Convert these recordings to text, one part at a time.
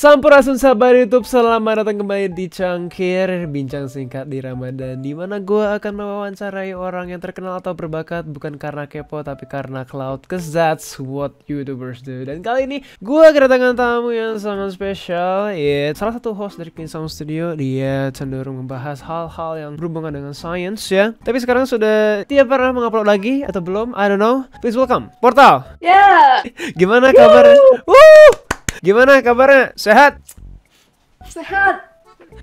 Sampurasun sahabat YouTube, selamat datang kembali di Cangkir Bincang Singkat di Ramadan, di mana gue akan mewawancarai orang yang terkenal atau berbakat bukan karena kepo tapi karena cloud, cause that's what YouTubers do. Dan kali ini gue kedatangan tamu yang sangat spesial, salah satu host dari Clean Sound Studio. Dia cenderung membahas hal-hal yang berhubungan dengan science ya. Tapi sekarang sudah tidak pernah mengupload lagi atau belum, I don't know. Please welcome Portal. Ya. Gimana kabar? Gimana kabarnya? Sehat? Sehat.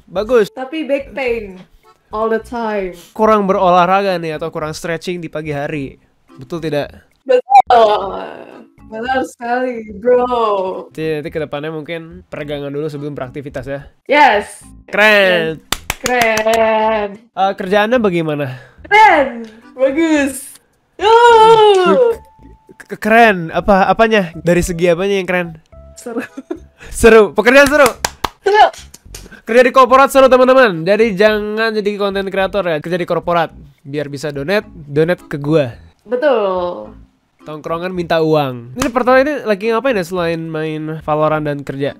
Bagus. Tapi back pain all the time. Kurang berolahraga nih atau kurang stretching di pagi hari. Betul tidak? Betul. Benar sekali, bro. Nanti kedepannya mungkin peregangan dulu sebelum beraktivitas ya. Yes. Keren. Keren. Kerjaannya bagaimana? Keren. Bagus. Keren. Apanya? Dari segi apanya yang keren? Seru. Seru. Pekerjaan seru. Seru. Kerja di korporat seru teman-teman. Jadi jangan jadi konten kreator ya. Kerja di korporat biar bisa donate ke gua. Betul. Tongkrongan minta uang. Ini pertama ini lagi ngapain ya selain main Valorant dan kerja?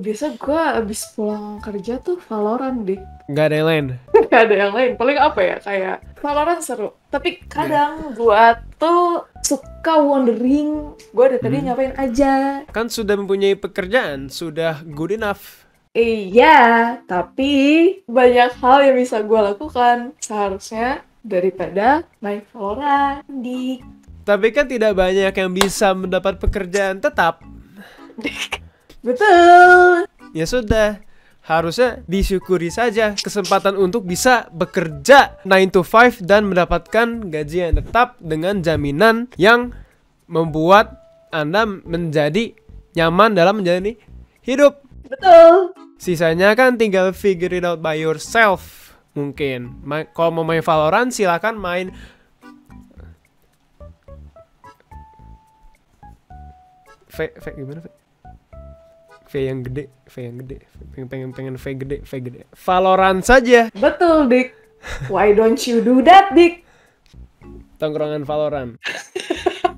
Biasa gue abis pulang kerja tuh Valorant dik. Nggak ada yang lain? Gak ada yang lain. Paling apa ya, kayak Valorant seru. Tapi kadang gue tuh suka wondering gue dari tadi ngapain aja. Kan sudah mempunyai pekerjaan, sudah good enough. Iya, tapi banyak hal yang bisa gue lakukan seharusnya daripada main Valorant dik. Tapi kan tidak banyak yang bisa mendapat pekerjaan tetap. Betul. Ya sudah, harusnya disyukuri saja kesempatan untuk bisa bekerja 9 to 5 dan mendapatkan gaji yang tetap dengan jaminan yang membuat Anda menjadi nyaman dalam menjalani hidup. Betul. Sisanya kan tinggal figure it out by yourself. Mungkin kalau mau main Valorant silakan main. Gimana? V yang gede. Pengen V gede. Valorant saja. Betul, Dik. Why don't you do that, Dik? Tongkrongan Valorant.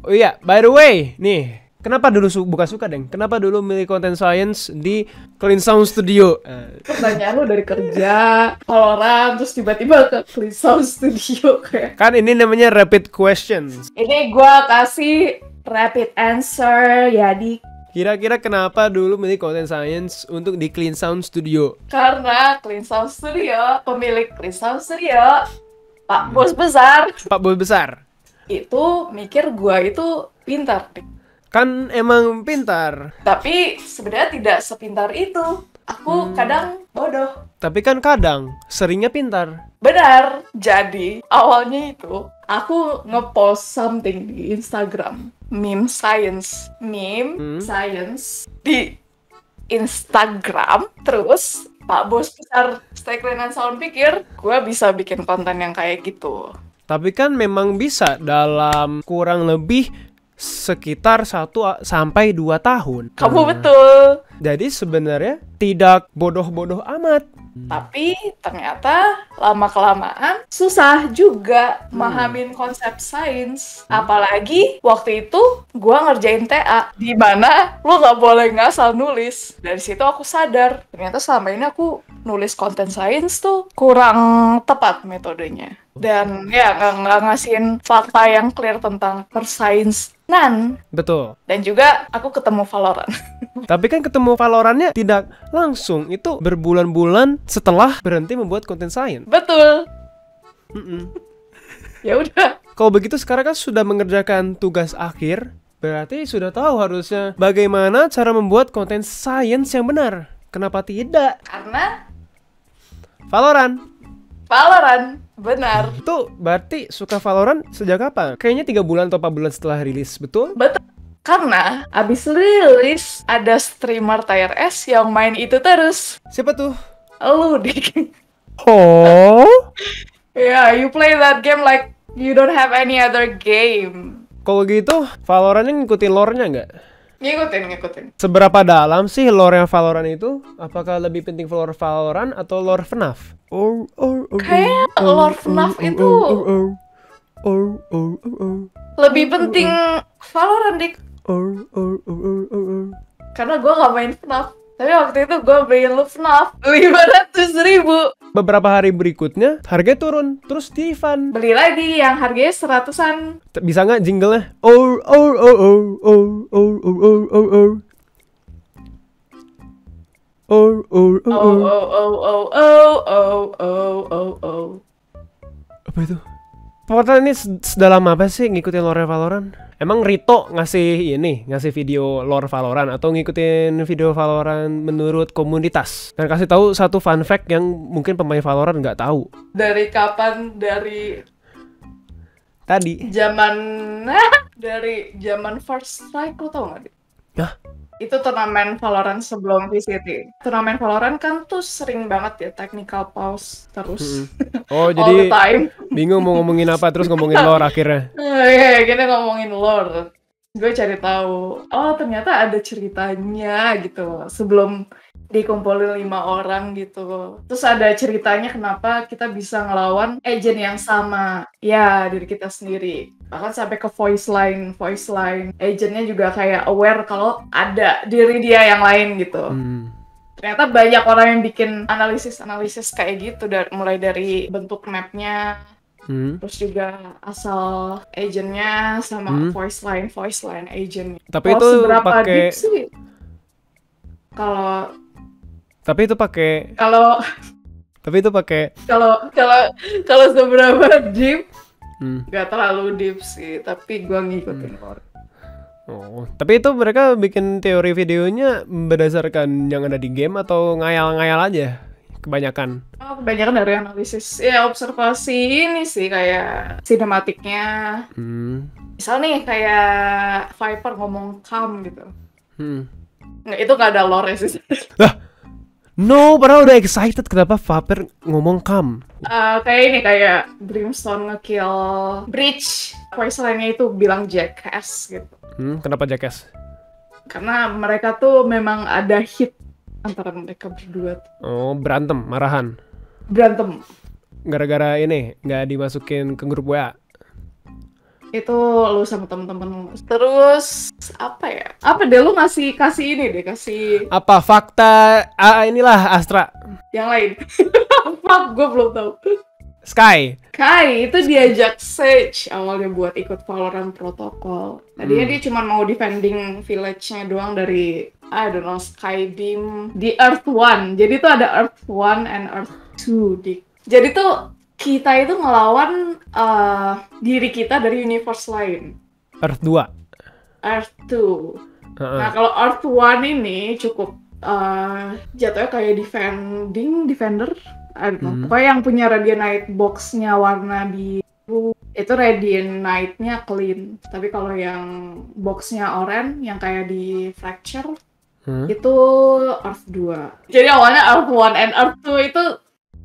Oh iya, by the way, nih, kenapa dulu bukan suka, Deng? Kenapa dulu milih konten science di Clean Sound Studio? Pertanyaan lu dari kerja, Valorant, terus tiba-tiba ke Clean Sound Studio kayak. Kan ini namanya rapid questions. Ini gua kasih rapid answer ya, Dik. Kira-kira kenapa dulu milih konten science untuk di Clean Sound Studio? Karena Clean Sound Studio, pemilik Clean Sound Studio, Pak Bos Besar. Pak Bos Besar. Itu mikir gua itu pintar, Dik. Kan emang pintar. Tapi sebenarnya tidak sepintar itu. Aku kadang bodoh. Tapi kan kadang seringnya pintar. Benar. Jadi awalnya itu aku ngepost something di Instagram, meme science di Instagram. Terus Pak Bos Besar Stay Clean and Sound pikir gue bisa bikin konten yang kayak gitu. Tapi kan memang bisa dalam kurang lebih sekitar 1 sampai 2 tahun. Kamu betul. Jadi sebenarnya tidak bodoh-bodoh amat. Tapi ternyata lama-kelamaan susah juga mahamin konsep sains. Apalagi waktu itu gua ngerjain TA, di mana lu nggak boleh ngasal nulis. Dari situ aku sadar, ternyata selama ini aku nulis konten sains tuh kurang tepat metodenya. Dan ya nggak ngasihin fakta yang clear tentang persainsnan. Betul. Dan juga aku ketemu Valorant. Tapi kan ketemu Valorantnya tidak langsung. Itu berbulan-bulan setelah berhenti membuat konten sains. Betul. Ya udah. Kalau begitu sekarang kan sudah mengerjakan tugas akhir, berarti sudah tahu harusnya bagaimana cara membuat konten sains yang benar. Kenapa tidak? Karena Valorant, benar. itu berarti suka Valorant sejak kapan? Kayaknya 3 bulan atau 4 bulan setelah rilis, betul? Betul. Karena abis rilis ada streamer TRS yang main itu terus. Siapa tuh? Lu, Dik. Oh? Yeah, you play that game like you don't have any other game. Kalau gitu, Valorantnya ngikutin lore-nya nggak? Ngikutin. Seberapa dalam sih lore yang Valorant itu? Apakah lebih penting lore Valorant atau lore FNAF? Kayak lore FNAF itu lebih penting Valorant, Dik. Karena gue gak main FNAF. Tapi waktu itu gue beli lu FNAF 500.000. Beberapa hari berikutnya harganya turun, terus di refund. Beli lagi yang harganya 100-an. Bisa nggak jinglenya? Oh oh oh oh oh oh oh oh oh oh. Oh oh oh Oh oh. oh oh oh oh oh oh oh oh. Apa itu? Portal ini sedalam apa sih ngikutin lore Valorant? Emang Rito ngasih video lore Valorant atau ngikutin video Valorant menurut komunitas? Dan kasih tahu satu fun fact yang mungkin pemain Valorant nggak tahu. Dari kapan? Dari Tadi. dari zaman First Strike, lo tau nggak? Hah? Itu turnamen Valorant sebelum VCT. Turnamen Valorant kan tuh sering banget ya technical pause terus. Oh all the jadi time. bingung mau ngomongin apa terus ngomongin lore akhirnya. Iya, kita ngomongin lore. Gue cari tahu, oh ternyata ada ceritanya gitu sebelum dikumpulin 5 orang gitu. Terus ada ceritanya kenapa kita bisa ngelawan agent yang sama, ya diri kita sendiri. Bahkan sampai ke voice line agentnya juga kayak aware kalau ada diri dia yang lain gitu. Ternyata banyak orang yang bikin analisis kayak gitu, mulai dari bentuk mapnya, terus juga asal agentnya sama voice line agent. Tapi Kalau itu seberapa pakai deep sih? Kalau Tapi itu pakai kalau seberapa deep? Gak terlalu deep sih, tapi gua ngikutin lore. Oh, tapi itu mereka bikin teori videonya berdasarkan yang ada di game atau ngayal-ngayal aja? Kebanyakan. Oh, kebanyakan dari analisis, ya observasi ini sih kayak sinematiknya. Misal nih kayak Viper ngomong calm gitu. Nggak, itu nggak ada lore sih. Lah, no, padahal udah excited kenapa Viper ngomong calm. Kayak ini, kayak Brimstone nge-kill Breach. Voice line-nya itu bilang Jackass gitu. Kenapa Jackass? Karena mereka tuh memang ada hit antara mereka berdua. Oh, berantem, marahan. Berantem. Gara-gara ini nggak dimasukin ke grup WA. Itu lu sama temen-temen lu. Terus apa ya? Apa deh lu kasih ini deh, kasih Apa fakta inilah Astra. yang lain. Fuck, gue belum tahu. Sky. Kai itu diajak Sage awalnya buat ikut Valorant protokol. Tadinya dia cuma mau defending village-nya doang dari I don't know, Skybeam di Earth 1. Jadi tuh ada Earth 1 and Earth 2 jadi tuh kita itu ngelawan diri kita dari universe lain. Earth 2. Earth 2. Nah, kalau Earth 1 ini cukup jatuhnya kayak defender. Pokoknya yang punya Radiant box-nya warna biru itu Radiant Knight-nya clean. Tapi kalau yang box-nya oranye yang kayak di Fracture itu Earth 2. Jadi awalnya Earth 1 and Earth 2 itu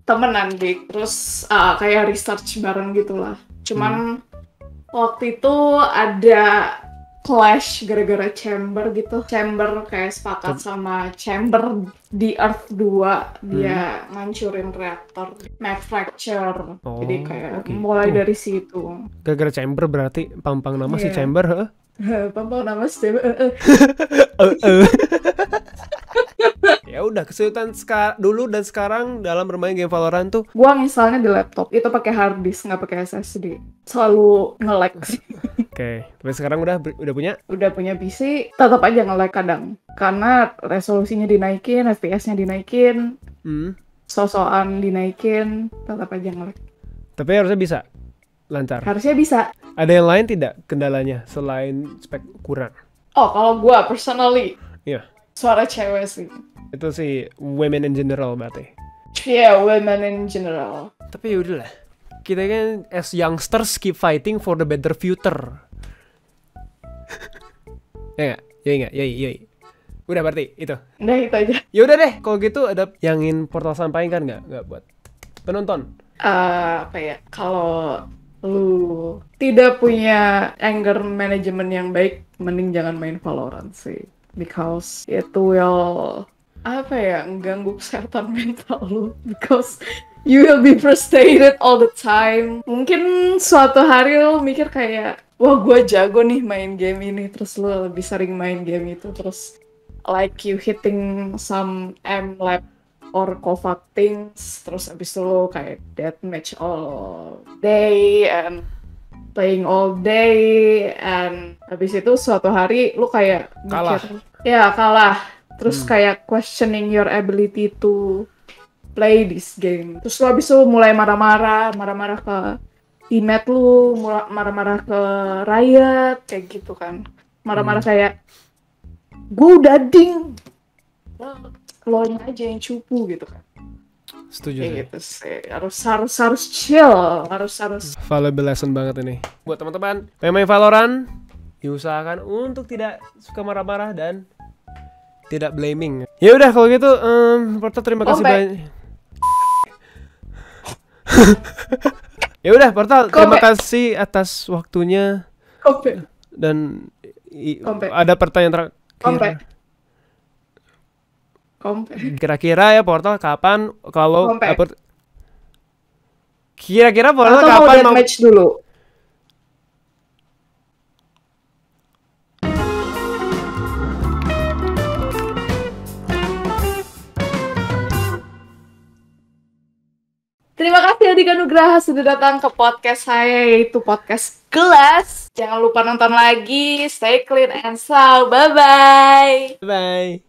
temenan dik. Terus kayak research bareng gitulah. Cuman waktu itu ada clash gara-gara chamber gitu. Chamber kayak sepakat sama chamber di Earth 2. Dia ngancurin reaktor. Map Fracture. Jadi kayak mulai dari situ. Gara-gara chamber berarti pampang nama si chamber, heeh? Pampang nama si chamber, Ya udah, kesulitan dulu dan sekarang dalam bermain game Valorant tuh. Gua misalnya di laptop itu pakai hard disk, nggak pakai SSD. Selalu nge-lag sih. Oke, tapi sekarang udah punya? Udah punya PC, tetap aja nge-lag kadang. Karena resolusinya dinaikin, FPS-nya dinaikin, sosokan dinaikin, tetap aja nge-lag. Tapi harusnya bisa lancar. Harusnya bisa. Ada yang lain tidak kendalanya selain spek kurang? Oh, kalau gua personally, suara cewek sih. Itu sih women in general berarti. Yeah, women in general. Tapi yaudahlah, kita kan as youngsters keep fighting for the better future. Ya nggak? Yoi. Udah berarti itu. Udah itu aja. Ya udah deh, kalau gitu ada yang ingin Portal sampaikan kan nggak buat penonton? Apa ya? Kalau lu tidak punya anger management yang baik, mending jangan main Valorant sih. Because it will ganggu kesehatan mental lu. Because you will be frustrated all the time. Mungkin suatu hari lu mikir kayak, wah gue jago nih main game ini. Terus lu lebih sering main game itu. Terus like you hitting some M-Lab or Kovac things, terus abis itu lo kayak deathmatch all day and playing all day, and habis itu suatu hari lu kayak Kalah. kalah, terus kayak questioning your ability to play this game, terus lu habis itu mulai marah-marah ke teammate lu, marah-marah ke Riot kayak gitu kan, marah-marah kayak gue udah ding, lo aja yang cupu gitu kan. Setuju Kayak sih. gitu sih, harus chill, harus Valuable lesson banget ini. Buat teman-teman yang main Valorant, diusahakan untuk tidak suka marah-marah dan tidak blaming. Ya udah kalau gitu, Portal terima kasih Kompe. banyak. Ya udah Portal, terima Kompe. kasih atas waktunya Kompe. dan Kompe. ada pertanyaan Kompe. kira-kira ya Portal kapan kalau Kompe. kira-kira Portal Atau kapan mau deathmatch dulu? Terima kasih Adika Nugraha sudah datang ke podcast saya, yaitu podcast Kelas. Jangan lupa nonton lagi, stay clean and sound. Bye-bye. Bye.